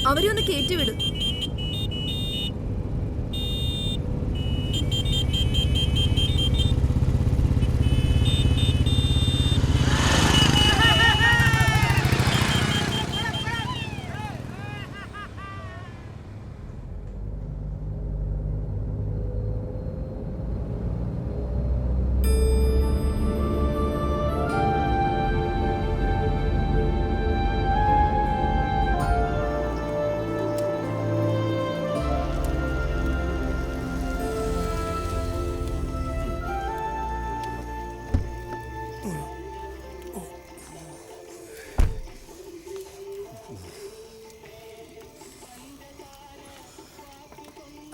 അവരെ ഒന്ന് കയറ്റിവിട്.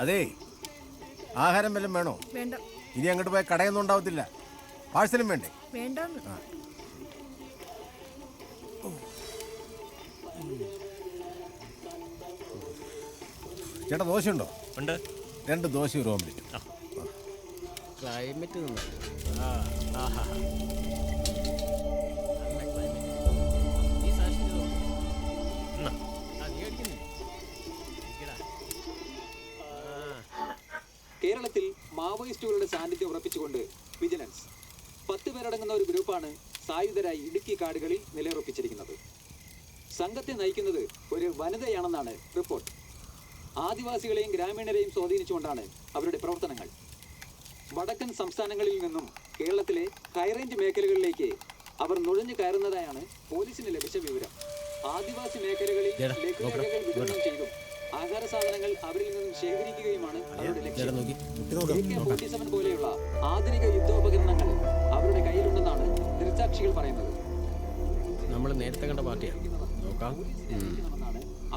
അതെ, ആഹാരം വല്ലതും വേണോ? വേണ്ട. ഇനി അങ്ങോട്ട് പോയ കടയൊന്നും ഉണ്ടാവത്തില്ല. പാഴ്സലും വേണ്ടേ? വേണ്ടെന്ന്. ചേട്ടാ, ദോശയുണ്ടോ? ഉണ്ട്. 2 ദോശ ഒരു ഓംലെറ്റ്. ക്ലൈമറ്റ് കേരളത്തിൽ മാവോയിസ്റ്റുകളുടെ സാന്നിധ്യം ഉറപ്പിച്ചുകൊണ്ട് വിജിലൻസ് 10 പേരടങ്ങുന്ന ഒരു ഗ്രൂപ്പാണ് സായുധരായി ഇടുക്കി കാടുകളിൽ നിലയുറപ്പിച്ചിരിക്കുന്നത്. സംഘത്തെ നയിക്കുന്നത് ഒരു വനിതയാണെന്നാണ് റിപ്പോർട്ട്. ആദിവാസികളെയും ഗ്രാമീണരെയും സ്വാധീനിച്ചുകൊണ്ടാണ് അവരുടെ പ്രവർത്തനങ്ങൾ. വടക്കൻ സംസ്ഥാനങ്ങളിൽ നിന്നും കേരളത്തിലെ ഹൈറേഞ്ച് മേഖലകളിലേക്ക് അവർ നുഴഞ്ഞു കയറുന്നതായാണ് പോലീസിന് ലഭിച്ച വിവരം. ആദിവാസി മേഖലകളിൽ ലഘുലേഖകൾ വിതരണം ചെയ്തും ആഹാര സാധനങ്ങൾ അവരിൽ നിന്നും ശേഖരിക്കുകയുമാണ് അവരുടെ ലക്ഷ്യം. AK-47 പോലെയുള്ള ആധുനിക യുദ്ധോപകരണങ്ങൾ അവരുടെ കയ്യിലുണ്ടെന്നാണ് ദൃക്സാക്ഷികൾ പറയുന്നത്. നമ്മൾ നേരത്തെ കണ്ട പാർട്ടിയാണ്.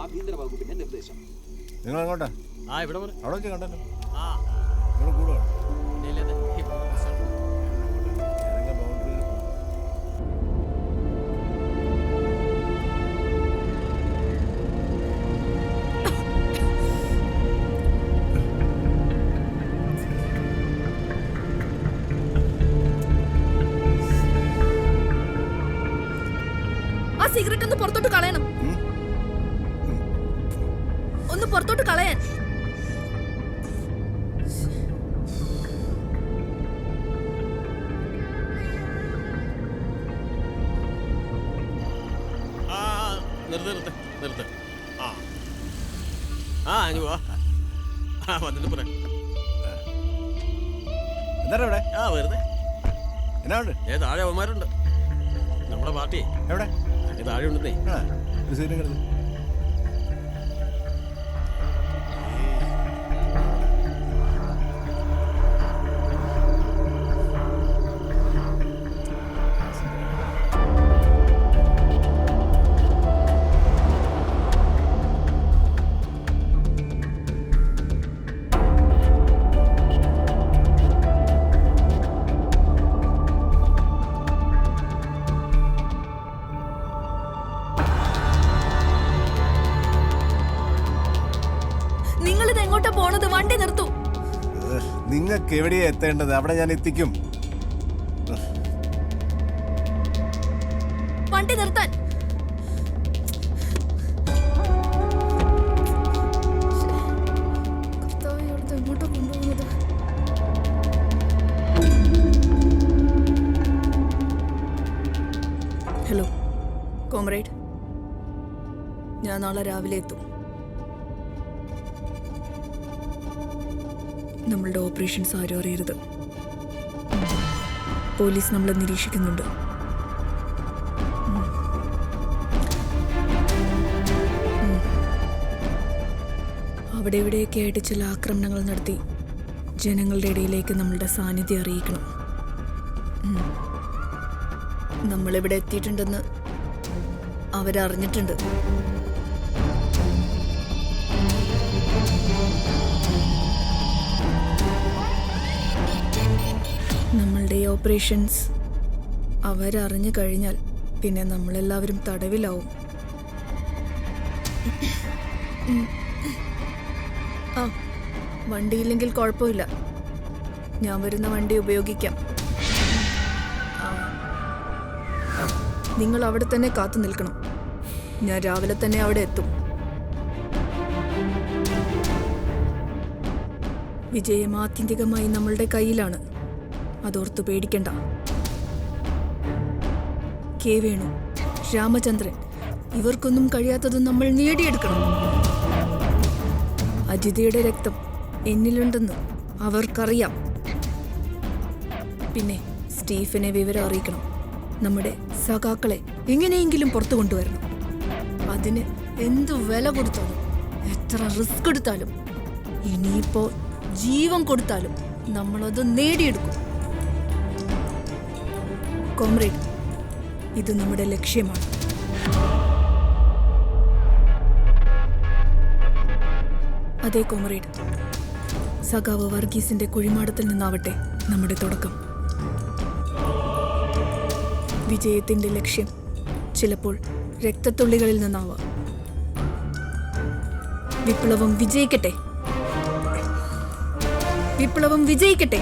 ആഭ്യന്തര വകുപ്പിന്റെ നിർദ്ദേശം. നിങ്ങൾ അങ്ങോട്ടാ? ഇവിടെ അവിടെ വെച്ച് കണ്ടല്ലോ. നിങ്ങൾ കൂടുവാ? ആ സിഗരറ്റ് ഒന്ന് പുറത്തോട്ട് കളയണം. ഒന്ന് പുറത്തോട്ട് കളയാൻ. നിർത്ത്. വന്നിട്ട് പറയാം. എന്താ ഇവിടെ? വെറുതെ എന്നാ ഉണ്ട്? താഴെ അവന്മാരുണ്ട്. നമ്മുടെ പാർട്ടി എവിടെ? താഴെ ഉണ്ടെന്നേ. ഒരു സീറ്റ് കിടന്നു. പോണത്? വണ്ടി നിർത്തൂ. നിങ്ങൾക്ക് എവിടെയാ എത്തേണ്ടത്? അവിടെ ഞാൻ എത്തിക്കും. വണ്ടി നിർത്താൻ. എങ്ങോട്ടാ കൊണ്ടുപോകുന്നത്? ഹലോ കോമ്രേഡ്, ഞാൻ നാളെ രാവിലെ എത്തും. നമ്മളുടെ ഓപ്പറേഷൻസ് ആരും അറിയരുത്. പോലീസ് നമ്മളെ നിരീക്ഷിക്കുന്നുണ്ട്. അവിടെ ഇവിടെയൊക്കെ ആയിട്ട് ചില ആക്രമണങ്ങൾ നടത്തി ജനങ്ങളുടെ ഇടയിലേക്ക് നമ്മളുടെ സാന്നിധ്യം അറിയിക്കണം. നമ്മളിവിടെ എത്തിയിട്ടുണ്ടെന്ന് അവരറിഞ്ഞിട്ടുണ്ട്. നമ്മളുടെ ഈ ഓപ്പറേഷൻസ് അവരറിഞ്ഞു കഴിഞ്ഞാൽ പിന്നെ നമ്മളെല്ലാവരും തടവിലാവും. ആ, വണ്ടിയില്ലെങ്കിൽ കുഴപ്പമില്ല, ഞാൻ വരുന്ന വണ്ടി ഉപയോഗിക്കാം. നിങ്ങൾ അവിടെ തന്നെ കാത്തു നിൽക്കണം. ഞാൻ രാവിലെ തന്നെ അവിടെ എത്തും. വിജയം ആത്യന്തികമായി നമ്മളുടെ കയ്യിലാണ്. അതോർത്ത് പേടിക്കണ്ട. കെ വേണു, രാമചന്ദ്രൻ, ഇവർക്കൊന്നും കഴിയാത്തത് നമ്മൾ നേടിയെടുക്കണം. അജിതയുടെ രക്തം എന്നിലുണ്ടെന്ന് അവർക്കറിയാം. പിന്നെ സ്റ്റീഫനെ വിവരം അറിയിക്കണം. നമ്മുടെ സഖാക്കളെ എങ്ങനെയെങ്കിലും പുറത്തു കൊണ്ടുവരണം. അതിന് എന്തു വില കൊടുത്താലും, എത്ര റിസ്ക് എടുത്താലും, ഇനിയിപ്പോ ജീവൻ കൊടുത്താലും നമ്മളത് നേടിയെടുക്കും. കോമ്രേഡ്, ഇത് നമ്മുടെ ലക്ഷ്യമാണ്. അതേ കോമ്രേഡ്, സഖാവ് വർഗീസിന്റെ കുഴിമാടത്തിൽ നിന്നാവട്ടെ നമ്മുടെ തുടക്കം. വിജയത്തിന്റെ ലക്ഷ്യം ചിലപ്പോൾ രക്തത്തുള്ളികളിൽ നിന്നാവാം. വിപ്ലവം വിജയിക്കട്ടെ, വിപ്ലവം വിജയിക്കട്ടെ.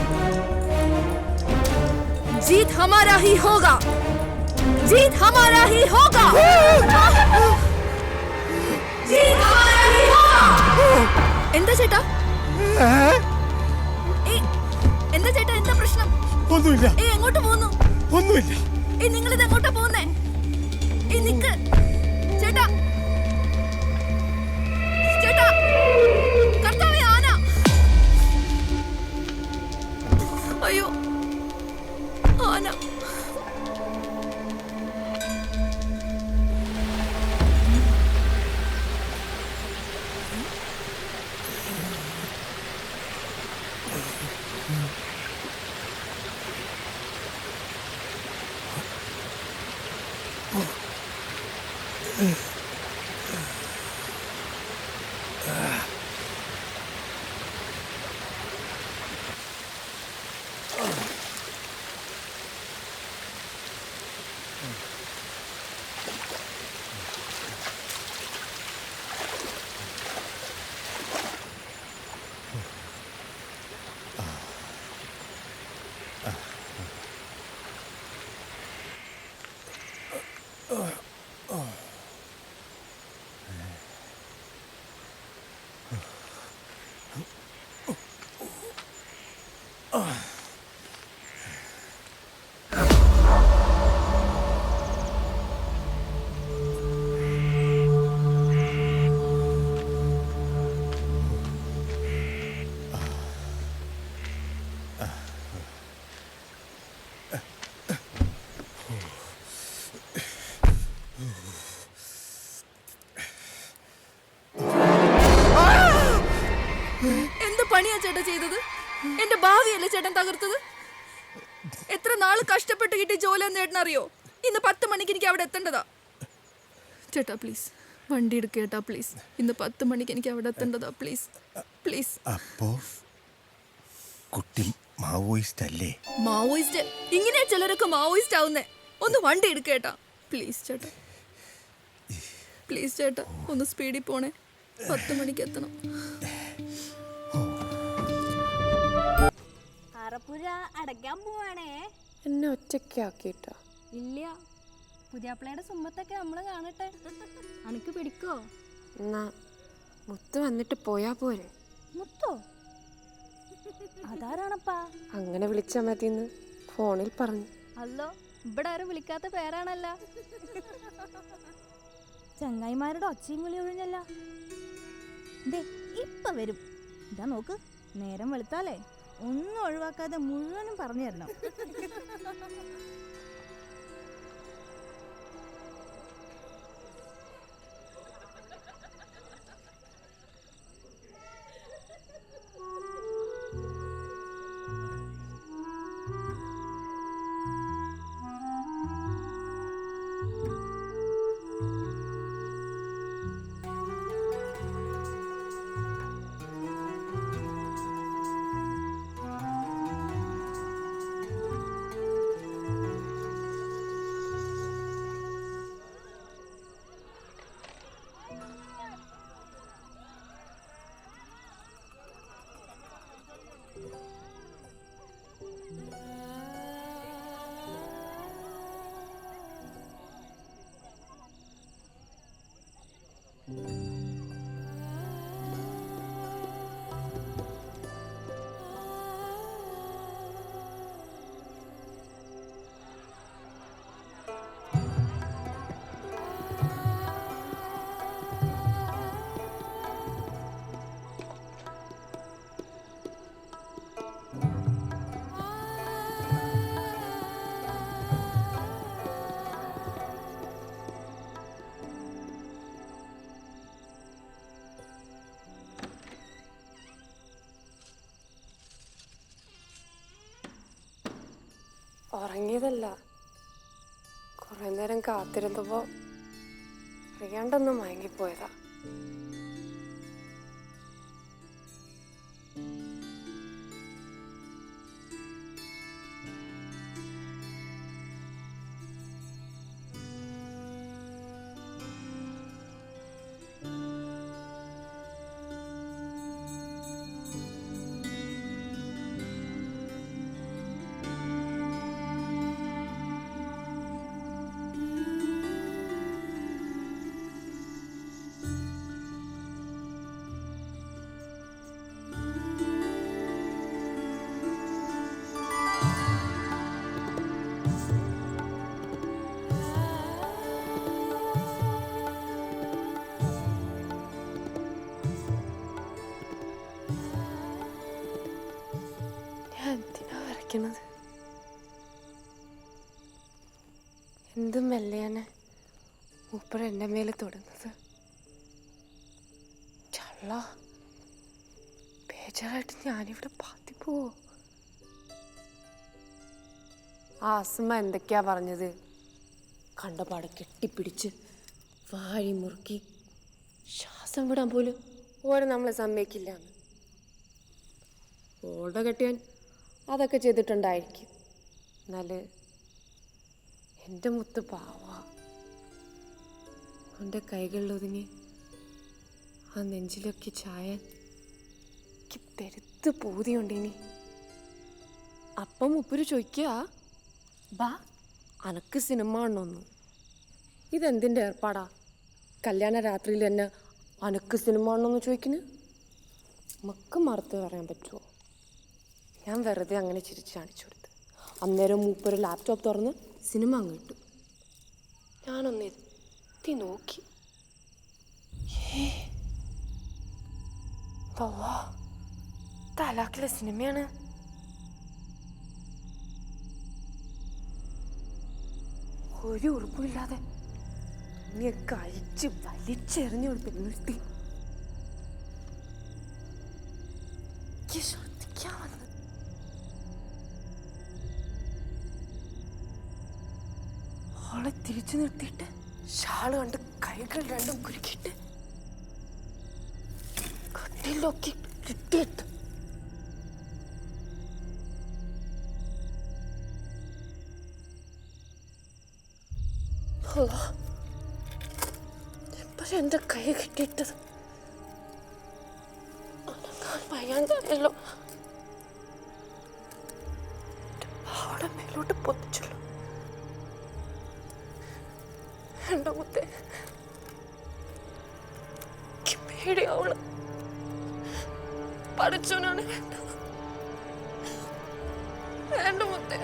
ജീത് ഹമാരാ ഹി ഹോഗാ, ജീത് ഹമാരാ ഹി ഹോഗാ, ജീത് ഹമാരാ ഹി ഹോഗാ. എന്താ ചേട്ടാ? എന്താ ചേട്ടാ, എന്താ പ്രശ്നം? ഒന്നുമില്ല. എങ്ങോട്ട് പോകുന്നു? ഒന്നുമില്ല. നിങ്ങളിത് എങ്ങോട്ടാ പോകുന്നേ? നിക്ക് ചേട്ടാ, ചേട്ടാ, കർത്താവേ, ആന! അയ്യോ, ആന! പണിയാ ചേട്ടാ ചെയ്തത്? എന്റെ ഭാവിയല്ലേ ചേട്ടൻ തകർത്തത്? എത്ര നാള് കഷ്ടപ്പെട്ട് കിട്ടിയ ജോലി നേടണറിയോ? ഇന്ന് 10 മണിക്ക് എനിക്ക് അവിടെ എത്തേണ്ടതാ. ചേട്ടാ പ്ലീസ് വണ്ടി എടുക്കേട്ടാ പ്ലീസ്. ഇന്ന് 10 മണിക്ക് എനിക്ക് അവിടെ എത്തേണ്ടതാ പ്ലീസ്, പ്ലീസ്. അപ്പോ കുട്ടി മാവോയിസ്റ്റ് അല്ലേ? മാവോയിസ്റ്റ്? ഇങ്ങനെ ചിലരൊക്കെ മാവോയിസ്റ്റ് ആവുന്നേ. ഒന്ന് വണ്ടി എടുക്കേട്ടാ പ്ലീസ് ചേട്ടാ, പ്ലീസ് ചേട്ടാ, ഒന്ന് സ്പീഡിൽ പോണേ. 10 മണിക്ക് എത്തണം. അറപ്പുര അടയ്ക്കാൻ പോവാണേ. എന്നെ ഒറ്റയ്ക്കാക്കിട്ടോ? ഇല്ല, പുതിയാപ്പിളയുടെ സുമ്മത്തൊക്കെ നമ്മള് കാണട്ടെ. അനക്ക് പിടിക്കോ? എന്നാ മുത്ത് വന്നിട്ട് പോയാ പോരെ? മുത്തോ? അതാരാണപ്പാ? അങ്ങനെ വിളിച്ചാ മതിന്ന് ഫോണിൽ പറഞ്ഞു. അല്ലോ, ഇവിടെ ആരും വിളിക്കാത്ത പേരാണല്ല. ചങ്ങായിമാരുടെ ഒച്ചയും വിളി ഒഴിഞ്ഞല്ല. ദേ ഇപ്പൊ വരും. ഇതാ നോക്ക്, നേരം വെളുത്താലേ ഒന്നും ഒഴിവാക്കാതെ മുഴുവനും പറഞ്ഞു തരണം. പോയതല്ല. കുറെ നേരം കാത്തിരുന്നപ്പോ അറിയാണ്ടൊന്നും മയങ്ങിപ്പോയതാ. എന്തിനാ വരയ്ക്കണത്? എന്ത് മെല്ലെയാണ് മൂപ്പർ എൻ്റെ മേലെ തൊടുന്നത്. ചള്ള ബേജാറായിട്ട് ഞാനിവിടെ പാത്തിപ്പോവോ? ആ അസുമ എന്തൊക്കെയാ പറഞ്ഞത്? കണ്ടപാടെ കെട്ടിപ്പിടിച്ച് വാഴി മുറുക്കി ശ്വാസം വിടാൻ പോലും ഓരെ നമ്മളെ സമ്മതിക്കില്ല. ഓളുടെ കെട്ടിയാൻ അതൊക്കെ ചെയ്തിട്ടുണ്ടായിരിക്കും. എന്നാല് എൻ്റെ മുത്ത് പാവ. എൻ്റെ കൈകളിലൊതുങ്ങി ആ നെഞ്ചിലൊക്കെ ചായാൻ എനിക്ക് പെരുത്ത് പൂതിയുണ്ടിനി. അപ്പം മുപ്പര് ചോദിക്കുക, ബാ അനക്ക് സിനിമ കാണണമെന്ന്. ഇതെന്തിൻ്റെ ഏർപ്പാടാ? കല്യാണ രാത്രിയിൽ തന്നെ അനക്ക് സിനിമ കാണണമെന്ന് ചോദിക്കുന്നു. നമുക്ക് മറുത്ത് പറയാൻ പറ്റുമോ? ഞാൻ വെറുതെ അങ്ങനെ ചിരിച്ച് കാണിച്ചു കൊടുത്ത്. അന്നേരം മൂപ്പര് ലാപ്ടോപ്പ് തുറന്ന് സിനിമ അങ്ങ് ഇട്ടു. ഞാനൊന്ന് എത്തി നോക്കി. തലാക്കിലെ സിനിമയാണ്. ഒരു ഉറപ്പുമില്ലാതെ തുണിയൊക്കെ അഴിച്ച് വലിച്ചെറിഞ്ഞു കൊടുത്ത് നിർത്തി. ശ്രദ്ധിക്കാൻ വന്നു. അവളെ തിരിച്ചു നിർത്തിയിട്ട് ഷാള് കണ്ട് കൈകൾ രണ്ടും കുലുക്കിയിട്ട് കണ്ണിലൊക്കെ കിട്ടിയിട്ട് എപ്പോഴും എൻ്റെ കൈ കിട്ടിയിട്ടത് വയ്യാണ്ടല്ലോ. അവിടെ മേലോട്ട് പൊതിച്ചല്ലോ. എൻ്റെ മുത്തേ പേടിയാവള്. പഠിച്ചവനാണ് വേണ്ടത്. വേണ്ട മുത്തേ.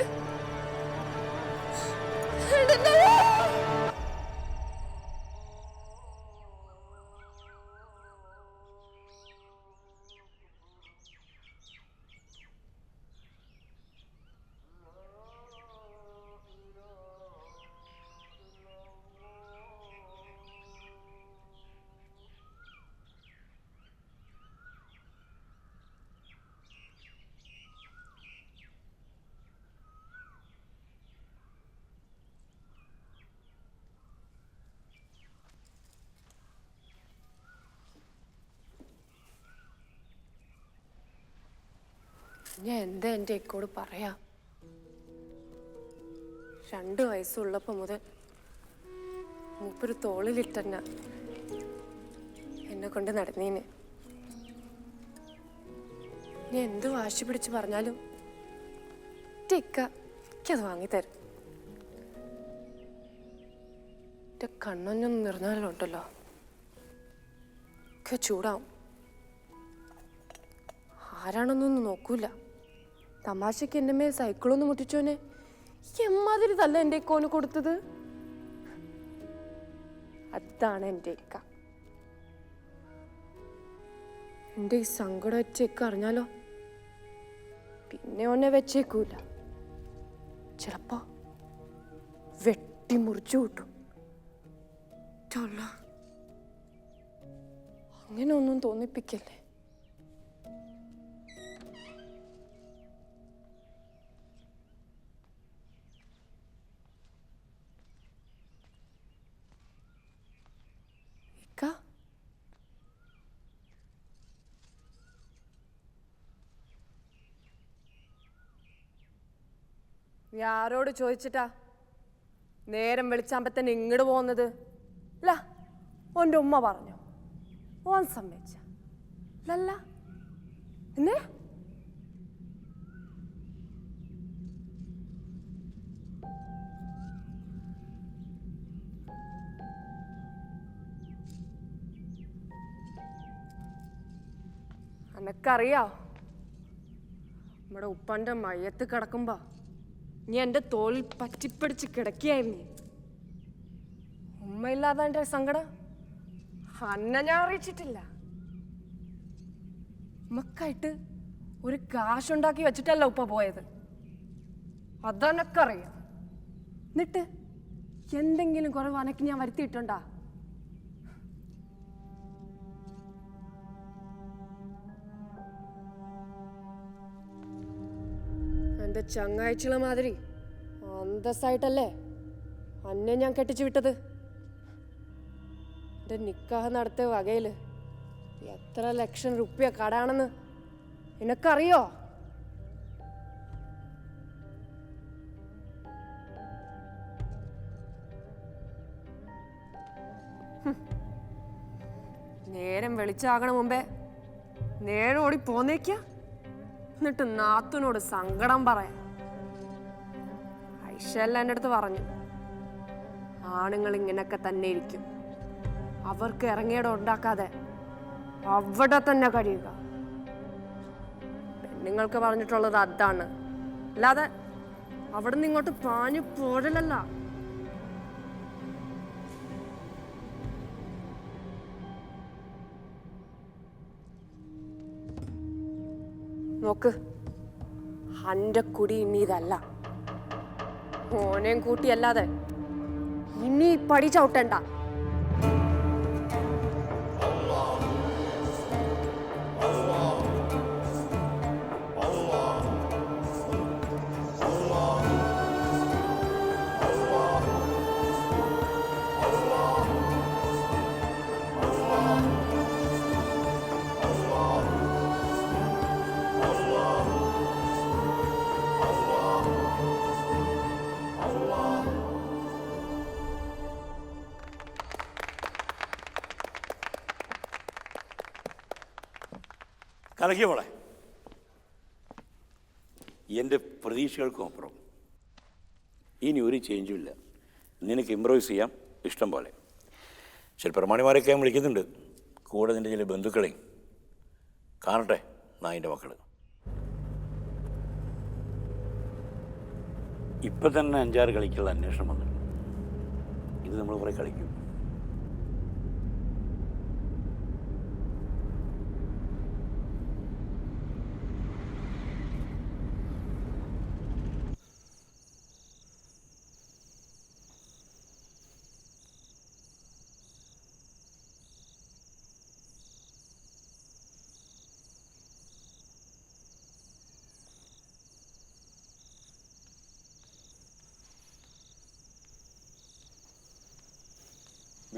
ഞാൻ എന്താ എൻ്റെ ഇക്കോട് പറയാ? 2 വയസ്സുള്ളപ്പോൾ മുതൽ മൂപ്പര് തോളിലിട്ടെന്ന എന്നെ കൊണ്ട് നടന്നീന്. ഞാൻ എന്ത് വാശി പിടിച്ച് പറഞ്ഞാലും ഇക്ക എനിക്കത് വാങ്ങിത്തരും. എൻ്റെ കണ്ണൊന്നും നിറഞ്ഞാലുണ്ടല്ലോ ഒക്കെ ചൂടാവും. ആരാണെന്നൊന്നും നോക്കൂല. തമാശക്ക് എൻ്റെ മേൽ സൈക്കിളൊന്ന് മുട്ടിച്ചോനെ എമ്മാതിരി തല്ല എൻ്റെ ഇക്കോന് കൊടുത്തത്. അതാണ് എൻ്റെ ഇക്ക. എൻ്റെ ഈ സങ്കടം വെച്ചേക്ക് അറിഞ്ഞാലോ പിന്നെ ഓനെ വെച്ചേക്കൂല. ചിലപ്പോ വെട്ടി മുറിച്ചു കൂട്ടും. അങ്ങനെ ഒന്നും തോന്നിപ്പിക്കല്ലേ. നീ ആരോട് ചോദിച്ചിട്ടാ നേരം വെളിച്ചാകുമ്പോ തന്നെ ഇങ്ങോട്ട് പോകുന്നത്? അല്ല, ഓൻ്റെ ഉമ്മ പറഞ്ഞു, ഓൻ സമ്മതിച്ച അല്ല എന്നെ? അനക്കറിയാ, നമ്മുടെ ഉപ്പാന്റെ മയ്യത്ത് കിടക്കുമ്പോ നീ എൻ്റെ തോളിൽ പറ്റിപ്പിടിച്ച് കിടക്കുകയായിരുന്നു. ഉമ്മയില്ലാതെ എൻ്റെ സങ്കടം അന്നെ ഞാൻ അറിയിച്ചിട്ടില്ല. ഉമ്മക്കായിട്ട് ഒരു കാശുണ്ടാക്കി വെച്ചിട്ടല്ല ഉപ്പ പോയത്, അതെനക്കറിയാം. എന്നിട്ട് എന്തെങ്കിലും കുറവ് അനക്ക് ഞാൻ വരുത്തിയിട്ടുണ്ടാ? എൻ്റെ ചങ്ങാഴ്ചകള മാതിരി അന്തസ്സായിട്ടല്ലേ അന്നെ ഞാൻ കെട്ടിച്ചു വിട്ടത്. എൻ്റെ നിക്കാഹ് നടത്തിയ വകയില് എത്ര ലക്ഷം റുപ്യ കടാണെന്ന് നിനക്കറിയോ? നേരം വെളിച്ചാകണ മുമ്പേ നേരം ഓടി പോന്നേക്ക, എന്നിട്ട് നാത്തുനോട് സങ്കടം പറയാം. ഐഷല്ല എൻ്റെ അടുത്ത് പറഞ്ഞു, ആണുങ്ങൾ ഇങ്ങനൊക്കെ തന്നെ ഇരിക്കും, അവർക്ക് ഇറങ്ങിയിടം ഉണ്ടാക്കാതെ അവിടെ തന്നെ കഴിയുക. പെണ്ണുങ്ങൾക്ക് പറഞ്ഞിട്ടുള്ളത് അതാണ്, അല്ലാതെ അവിടെ നിന്ന് ഇങ്ങോട്ട് പാഞ്ഞു പോഴലല്ല. നോക്ക്, അന്റെ കുടി ഇനി ഇതല്ല. ഓനെയും കൂട്ടിയല്ലാതെ ഇനി പടി ചവിട്ടണ്ട. കലക്കിയ മോളെ, എൻ്റെ പ്രതീക്ഷകൾക്കും അപ്പുറം. ഇനി ഒരു ചേഞ്ചും ഇല്ല. നിനക്ക് ഇമ്പ്രൂവൈസ് ചെയ്യാം ഇഷ്ടം പോലെ. ചില പ്രമാണിമാരൊക്കെ ഞാൻ വിളിക്കുന്നുണ്ട്, കൂടെ നിൻ്റെ ചില ബന്ധുക്കളെയും. കാണട്ടെ നായിൻ്റെ മക്കൾ. ഇപ്പം തന്നെ 5-6 കളിക്കുള്ള അന്വേഷണം വന്നിട്ടുണ്ട്. ഇത് നമ്മൾ കുറേ കളിക്കും.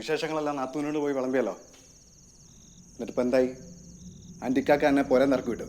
വിശേഷങ്ങളെല്ലാം നാത്തൂനോട് പോയി വിളമ്പിയല്ലോ. എന്നിട്ടിപ്പോൾ എന്തായി? ആൻറ്റിക്കാക്ക എന്നെ പോരെ നിറക്കി വിട്ടു.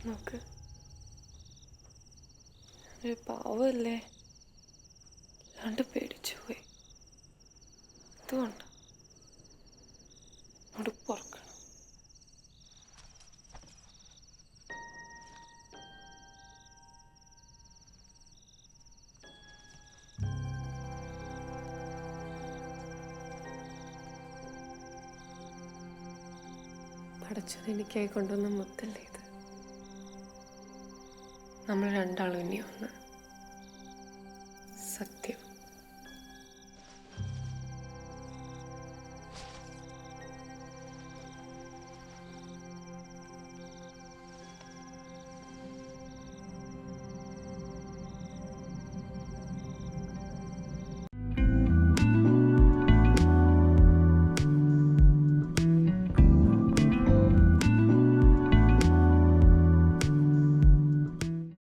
നോക്ക്, ഒരു പാവല്ലേ, അല്ലാണ്ട് പേടിച്ചു പോയി. അതുകൊണ്ട് ഉടുപ്പൊറക്കണം. പഠിച്ചത് എനിക്കായി കൊണ്ടുവന്ന മുത്തല്ലേ ഇത്. നമ്മൾ രണ്ടാളും ഇനി ഒന്ന് സത്യം.